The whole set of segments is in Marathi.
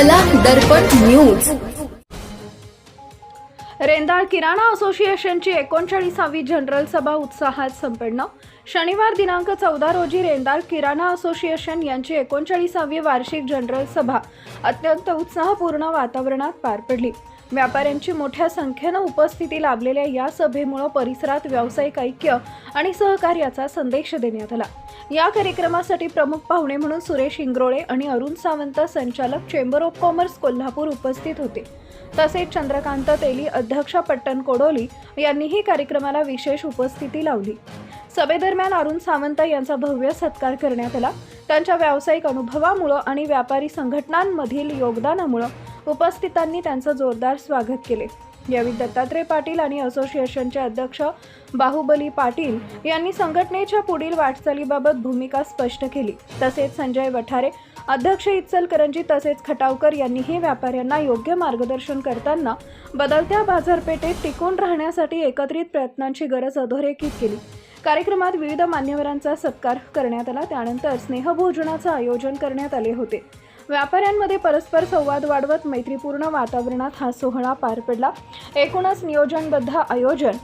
कला दर्पण न्यूज। रेंदाळ किराणा असोसिएशनची 39वी जनरल सभा उत्साहात संपन्न। शनिवार दिनांक 14 रोजी रेंदाळ किराणा असोसिएशन यांची 39वी वार्षिक जनरल सभा अत्यंत उत्साहपूर्ण वातावरणात पार पडली। व्यापाऱ्यांची मोठ्या संख्येने उपस्थिती लाभलेल्या या सभेमुळे परिसरात व्यावसायिक ऐक्य आणि सहकार्याचा संदेश देण्यात आला। या कार्यक्रमासाठी प्रमुख पाहुणे म्हणून सुरेश इंग्रोळे आणि अरुण सावंत संचालक चेंबर ऑफ कॉमर्स कोल्हापूर उपस्थित होते। तसेच चंद्रकांत तेली अध्यक्ष पट्टण कोडोली यांनीही कार्यक्रमाला विशेष उपस्थिती लावली। सभेदरम्यान अरुण सावंत यांचा भव्य सत्कार करण्यात आला। त्यांच्या व्यावसायिक अनुभवामुळे आणि व्यापारी संघटनांमधील योगदानामुळे उपस्थितांनी त्यांचं जोरदार स्वागत केले। यावेळी दत्तात्रय पाटील आणि असोसिएशनचे अध्यक्ष बाहुबली पाटील यांनी संघटनेच्या पुढील वाटचालीबाबत भूमिका स्पष्ट केली। तसेच संजय वठारे अध्यक्ष इचलकरंजी तसेच खटावकर यांनीही व्यापाऱ्यांना योग्य मार्गदर्शन करताना बदलत्या बाजारपेठेत टिकून राहण्यासाठी एकत्रित प्रयत्नांची गरज अधोरेखित केली। कार्यक्रमात विविध मान्यवरांचा सत्कार करण्यात आला। त्यानंतर स्नेहभोजनाचे आयोजन करण्यात आले होते। व्यापाऱ्यांमध्ये परस्पर संवाद वाढवत मैत्रीपूर्ण वातावरणात हा सोहळा पार पडला। एकूणच नियोजनबद्ध आयोजन,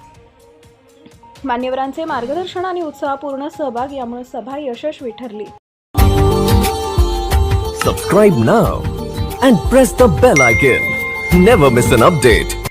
मान्यवरांचे मार्गदर्शन आणि उत्साहपूर्ण सहभाग यामुळे सभा यशस्वी ठरली। Subscribe now and press the bell icon. Never miss an update.